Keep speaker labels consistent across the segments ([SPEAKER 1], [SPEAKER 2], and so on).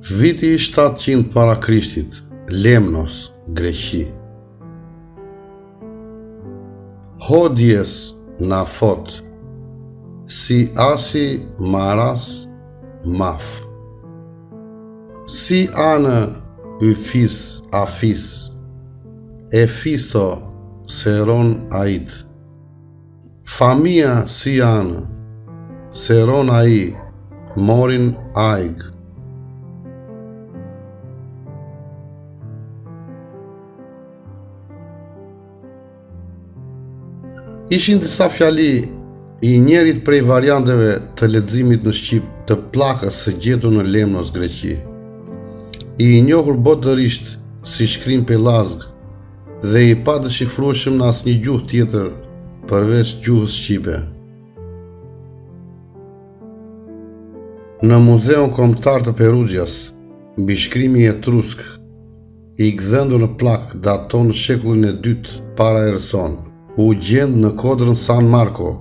[SPEAKER 1] Viti 700 para Krishtit, Lemnos, Greqi. Hodjes na fot, si asi maras maf. Si anë yfis afis, e fisto seron ait. Famia si anë, seron ai, morin aig. Ishin disa fjali i njerit prej varianteve të leximit në Shqip të pllakës së gjetur në Lemnos, Greqi. I njohur botërisht si shkrim pellazg dhe i pa dëshifrueshëm në asnjë gjuhë tjetër përveç gjuhës shqipe. Në Muzeun Kombëtar të Perugjas, mbi shkrimi etrusk i gdhëndur në plak daton në shekullin e dytë para erëson, u gjend në kodrën San Marco,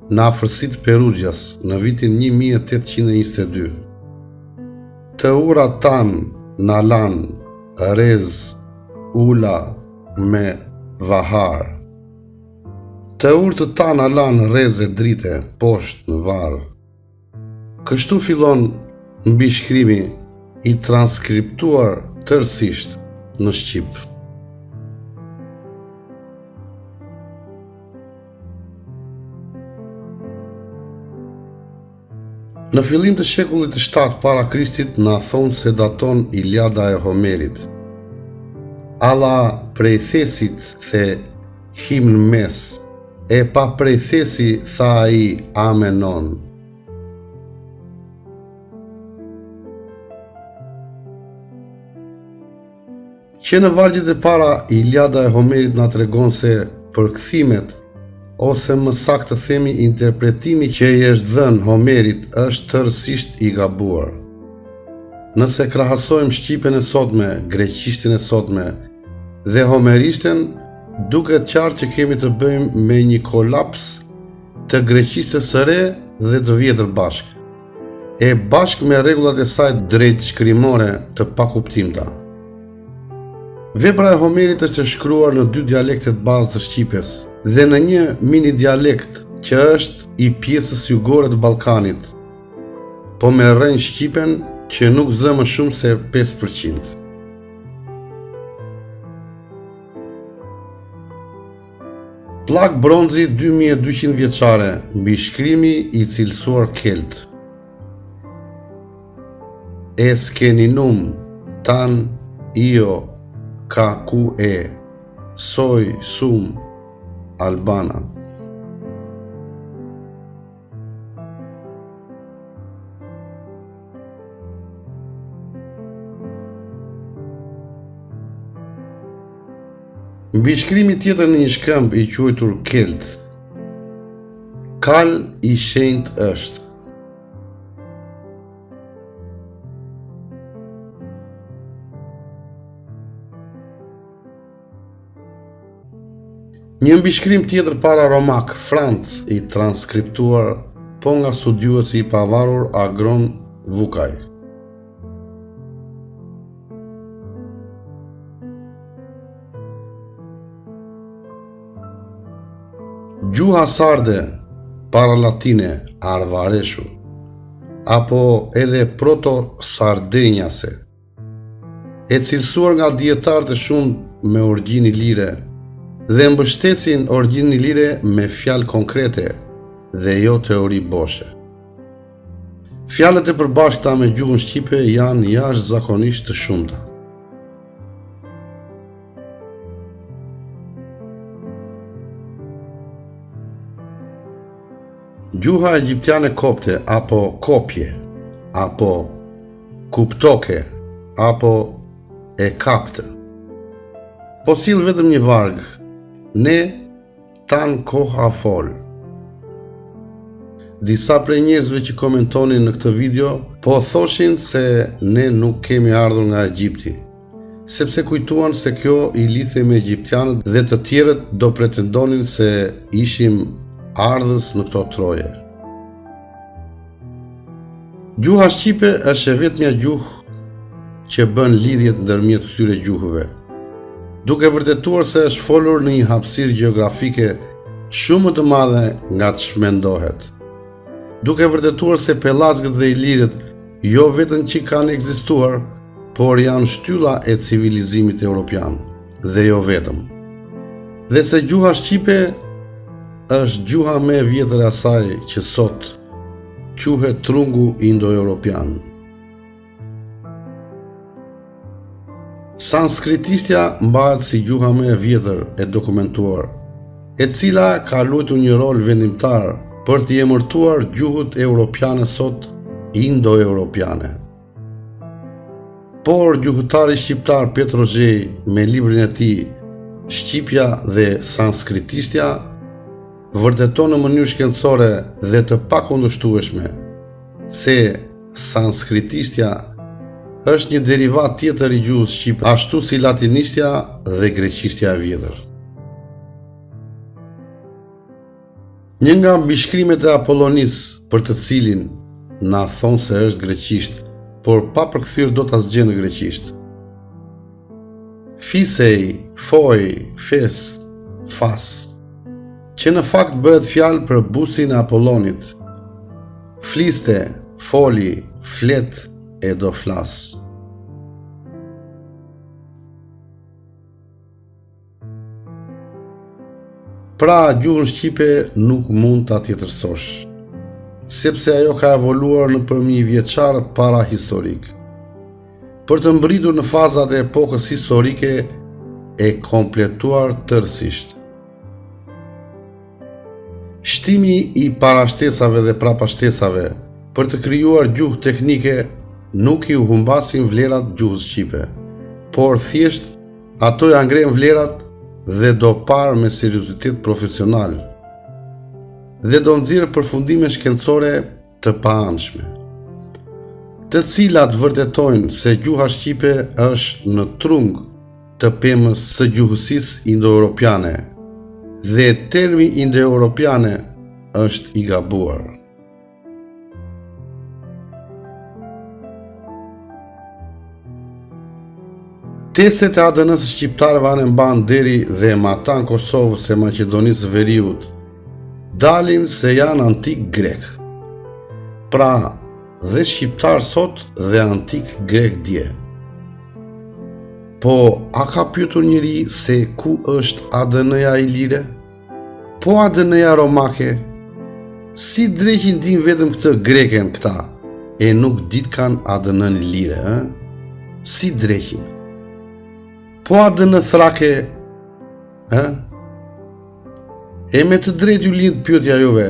[SPEAKER 1] në afërsitë Perugjas, në vitin 1822. Të ura tan, nalan, rez, ula, me vahar. Të urë të tan, nalan, rez e drite, poshtë në varë. Kështu fillon mbi shkrimi i transkriptuar tërësisht në Shqip. Në fillim të shekullit të 7 para Krishtit na thonë se daton Iliada e Homerit. Alla prej thesit the himn mes, e pa prej thesi tha ai amenon. Që në vargjet e para, Iliada e Homerit na tregon se përkthimet ose më saktë të themi interpretimi që i është dhënë Homerit është tërësisht i gabuar. Nëse krahasojmë shqipen e sotme, greqishten e sotme dhe homerishten, duket qartë që kemi të bëjmë me një kolaps të greqishtës së re dhe të vjetër bashkë, e bashkë me rregullat e saj drejt shkrimore të pakuptimta. Vepra e Homerit është e shkruar në 2 dialektet bazë të shqipes dhe në një mini dialekt që është i pjesës jugore të Ballkanit, po me rrënjë shqipen që nuk zë më shumë se 5%. Pllak bronzi 2200 vjeçare mbi shkrimi i cilësuar kelt. Eskeninum tan io ka ku e soj sum albana. Mbi shkrimi tjetër në një shkëmb i quajtur kelt, kal i shenjtë është. Një mbishkrim tjetër para romak, Franc, i transkriptuar po nga studiuesi i pavarur Agron Vukaj. Gjuha sarde para latine arvareshu, apo edhe proto-sardenjase, e cilësuar nga dietarë të shumë me origjinë ilire, dhe mbështesin origjinë ilire me fjalë konkrete dhe jo teori boshe. Fjalët e përbashkëta me gjuhën shqipe janë jashtëzakonisht të shumta. Gjuha egjiptiane kopte apo kopje, apo kuptoke, apo e kaptë, po sill vetëm një varg, ne tan koha fol. Disa prej njerëzve që komentonin në këtë video po thoshin se ne nuk kemi ardhur nga Egjipti, sepse kujtuan se kjo i lidhej me egjiptianët dhe të tjerët do pretendonin se ishim ardhës në këto troje. Gjuha shqipe është e vetmja gjuhë që bën lidhjet ndërmjet këtyre gjuhëve, duke vërtetuar se është folur në një hapësirë gjeografike shumë më të madhe nga ç'mendohet. Duke vërtetuar se pellaxgët dhe ilirët jo vetëm që kanë ekzistuar, por janë shtylla e civilizimit evropian, dhe jo vetëm. Dhe se gjuha shqipe është gjuha më e vjetër e asaj që sot quhet trungu indo-europian. Sanskritistja mbahet si gjuha më e vjetër e dokumentuar, e cila ka luajtur një rol vendimtar për të emërtuar gjuhët europiane sot indo-europiane. Por gjuhëtari shqiptar Petro Zhej me librin e tij Shqipja dhe Sanskritistja vërteton në mënyrë shkencore dhe të pakundërshtueshme se Sanskritistja është një derivat tjetër i gjuhës shqipe, ashtu si latinishtja dhe greqishtja e vjetër. Një nga mbishkrimet e Apollonis, për të cilin na thonë se është greqisht, por pa përkthyer dot asgjë në greqisht. Fisej, foj, fes, fas, që në fakt bëhet fjalë për bustin e Apollonit. Fliste, foli, flet e do flas. Pra, gjuhën shqipe nuk mund ta tjetërsosh, sepse ajo ka evoluar nëpërmjet vjeçarët para historik, për të mbërritur në fazat e epokës historike e kompletuar tërësisht. Shtimi i parashtesave dhe prapashtesave për të krijuar gjuhë teknike nuk i u humbasin vlerat gjuhës shqipe, por thjesht ato ja ngren vlerat dhe do parë me seriozitet profesional dhe do nxjerrë përfundime shkencore të paanshme, të cilat vërtetojnë se gjuha shqipe është në trung të pemës së gjuhësisë indo-europiane dhe termi indo-europiane është i gabuar. Testet e ADN-s shqiptarëve anë mban deri dhe matan Kosovës e Maqedonisë së Veriut dalin se janë antik grek. Pra, dhe shqiptar sot dhe antik grek dje. Po, a ka pyetur njëri se ku është ADN-ja ilire? Po ADN-ja romake? Si dreqin din vetëm këtë greken këta, e nuk dit kanë ADN-n ilire, Si dreqin? Po ADN thrake, E me të drejtë ju lind pyetja juve,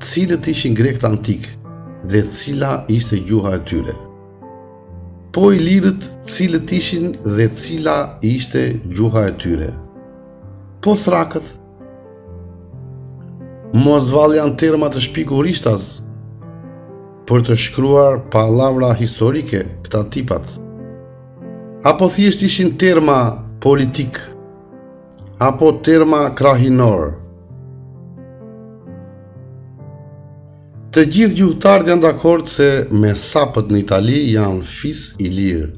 [SPEAKER 1] cilët ishin grekët antik dhe cila ishte gjuha e tyre? Po ilirët cilët ishin dhe cila ishte gjuha e tyre? Po thrakët? Mos vallë janë terma të shpikur ishtas për të shkruar pallavra historike këta tipat? Apo thjesht ishin terma politik, apo terma krahinor? Të gjithë gjuhëtarët janë dakord se me sapët në Itali janë fis ilir,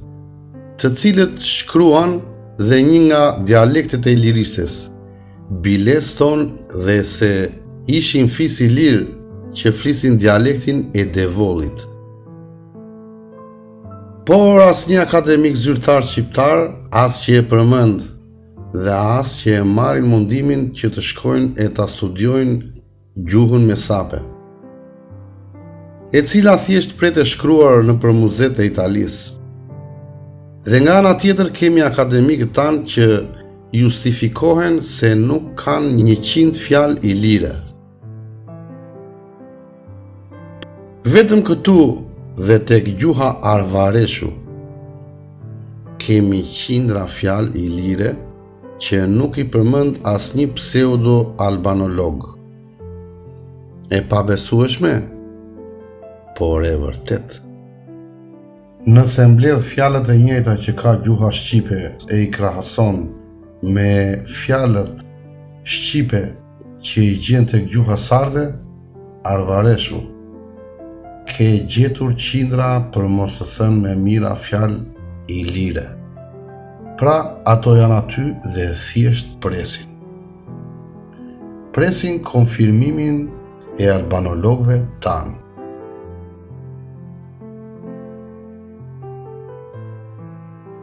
[SPEAKER 1] të cilët shkruan dhe një nga dialektet e iliristes, bileston dhe se ishin fis ilir që flisin dialektin e devollit. Por as një akademik zyrtar shqiptar, as që e përmend dhe as që e marrin mundimin që të shkojnë e ta studiojnë gjuhën me sape, e cila thjesht pret e shkruar në për muzet e Italisë. Dhe nga ana tjetër kemi akademikët tanë që justifikohen se nuk kanë 100 fjalë ilire. Vetëm këtu dhe tek gjuha arvareshu kemi qindra fjalë ilire që nuk i përmend asnjë pseudo-albanolog. E pabesueshme, por e vërtet. Nëse mbledh fjalët e njëjta që ka gjuha shqipe e i krahason me fjalët shqipe që i gjen tek gjuha sarde, arvareshu, ke gjetur qindra për mos të thënë me mira fjalë ilire. Pra ato janë aty dhe thjesht presin. Presin konfirmimin e albanologëve tanë.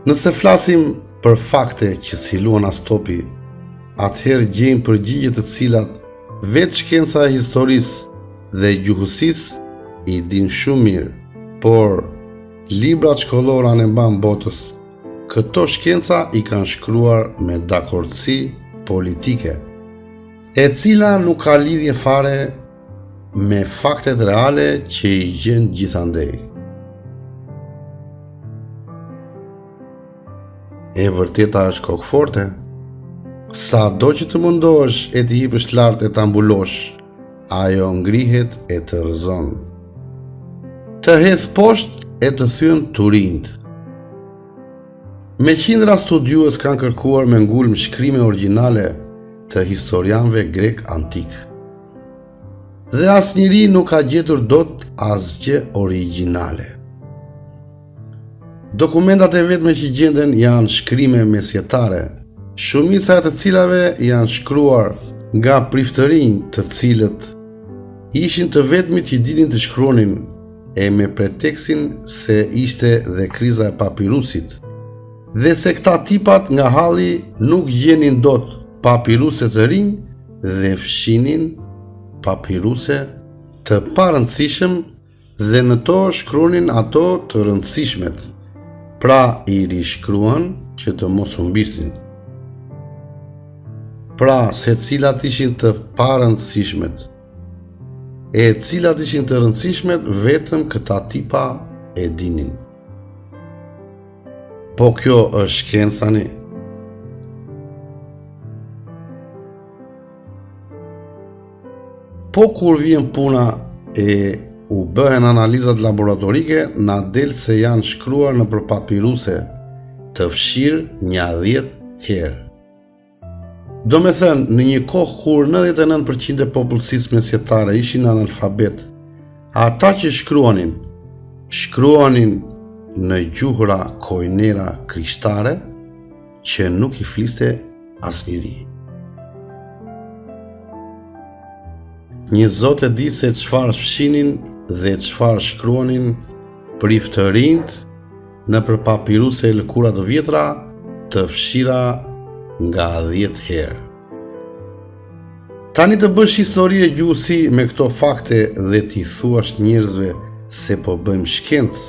[SPEAKER 1] Nëse flasim për fakte që ciluan Astopi, atëherë gjejmë përgjigje të cilat vetë shkenca e historisë dhe gjuhësisë i din shumë mirë, por librat shkollore anë mban botës këto shkenca i kanë shkruar me dakordsi politike, e cila nuk ka lidhje fare me faktet reale që i gjen gjithandej. E vërteta është kokëforte? Sa do që të mundosh e të hipësh lart e të ambulosh, ajo ngrihet e të rrëzon. Të hedh poshtë e të thyen turind. Me qindra studiues kanë kërkuar me ngulm shkrime origjinale të historianëve grek antik. Dhe asnjëri nuk ka gjetur dot asgjë origjinale. Dokumentat e vetme që gjenden janë shkrime mesjetare, shumica e të cilave janë shkruar nga priftërinj të cilët ishin të vetmit që dinin të shkruanin, e me pretekstin se ishte dhe kriza e papirusit, dhe se këta tipat nga halli nuk gjenin dot papiruse të rinj dhe fshinin papiruse të parëndësishëm dhe në to shkruanin ato të rëndësishmet, pra i rishkruan që të mos humbisin. Pra se cilat ishin të parëndësishmet, e cilat ishin të rëndësishmet vetëm këta tipa e dinin. Po kjo është shkencë tani. Po kur vjen puna e u bëhen analizat laboratorike, na del se janë shkruar në për papiruse të fshirë 10 herë. Do me thënë, në një kohë kur 99% e popullsisë mesjetare ishin analfabet, ata që shkruanin në gjuhra koinera krishtare që nuk i fliste asnjëri. Një zot e di se çfarë fshinin dhe çfarë shkruanin priftërinjt në për papiruse e lëkura të vjetra të fshira nga 10 herë. Tani të bësh histori e gjuhësi me këto fakte dhe t'i thuash njerëzve se po bëjmë shkencë,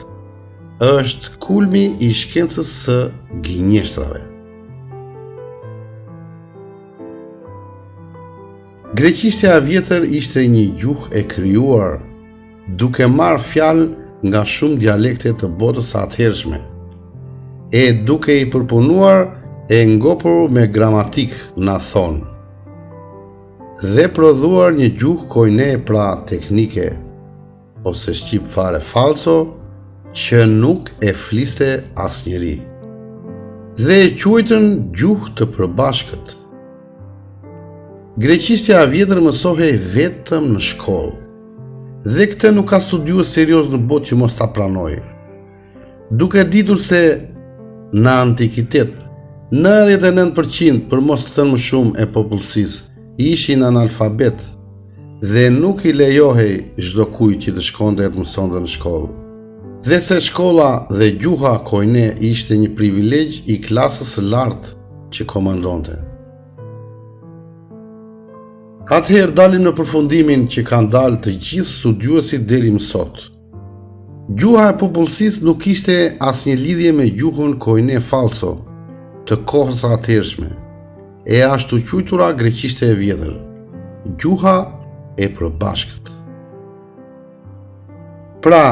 [SPEAKER 1] është kulmi i shkencës së gënjeshtrave. Greqishtja e vjetër ishte një gjuhë e krijuar duke marrë fjalë nga shumë dialekte të botës së atëhershme, e duke i përpunuar e ngopur me gramatik, na thonë, dhe prodhuar një gjuhë koine, pra teknike, ose shqip fare falso, që nuk e fliste asnjëri, dhe e quajtën gjuhë të përbashkët. Greqishtja e vjetër mësohej vetëm në shkollë, dhe këtë nuk ka studiues serioz në botë që mos ta pranojë. Duke ditur se në antikitet 99% për mos të thënë më shumë e popullsisë ishin analfabet dhe nuk i lejohej çdo kujt që të shkonte të mësonte në shkollë. Dhe se shkolla dhe gjuha koine ishte një privilegj i klasës së lartë që komandonte. Atëherë dalim në përfundimin që kanë dalë të gjithë studiuesit deri më sot. Gjuha e popullsisë nuk kishte asnjë lidhje me gjuhën koine falso të kohës së atëhershme, e ashtu quajtura greqishte e vjetër, gjuha e përbashkët. Pra,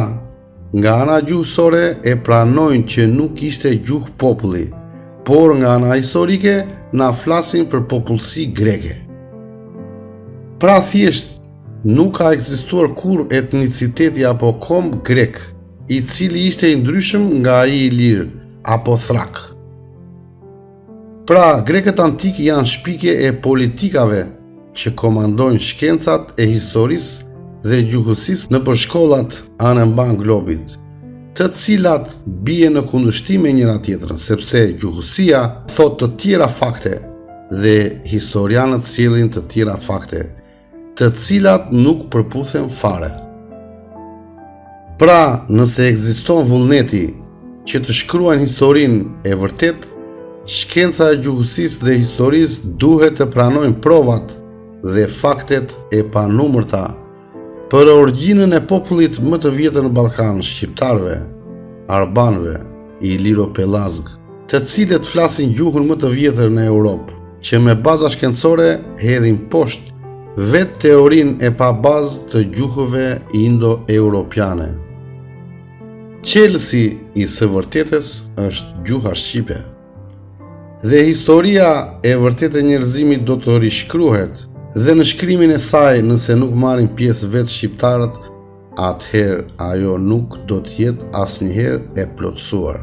[SPEAKER 1] nga ana gjuhësore e pranojnë që nuk ishte gjuhë populli, por nga ana historike na flasin për popullsi greke. Pra thjesht nuk ka ekzistuar kur etniciteti apo komb grek i cili ishte i ndryshëm nga ai i lirë apo thrak. Pra grekët antik janë shpike e politikave që komandojnë shkencat e historisë dhe gjuhësisë në përshkollat anë mban globit, të cilat bie në kundërshtim me njëra tjetrën, sepse gjuhësia thot të tjera fakte dhe historianët sjellin të tjera fakte, të cilat nuk përputhen fare. Pra, nëse ekziston vullneti që të shkruajnë historinë e vërtet, shkenca e gjuhësisë dhe historisë duhet të pranojnë provat dhe faktet e panumërta për origjinën e popullit më të vjetër në Ballkan, shqiptarëve, arbanëve, iliro-pellazg, të cilët flasin gjuhën më të vjetër në Europë, që me baza shkencore hedhin poshtë vetë teorinë e pa bazë të gjuhëve indo-europiane. Qelësi i së vërtetës është gjuha shqipe. Dhe historia e vërtetë e njerëzimit do të rishkruhet, dhe në shkrimin e saj nëse nuk marrin pjesë vetë shqiptarët, atëherë ajo nuk do të jetë asnjëherë e plotësuar.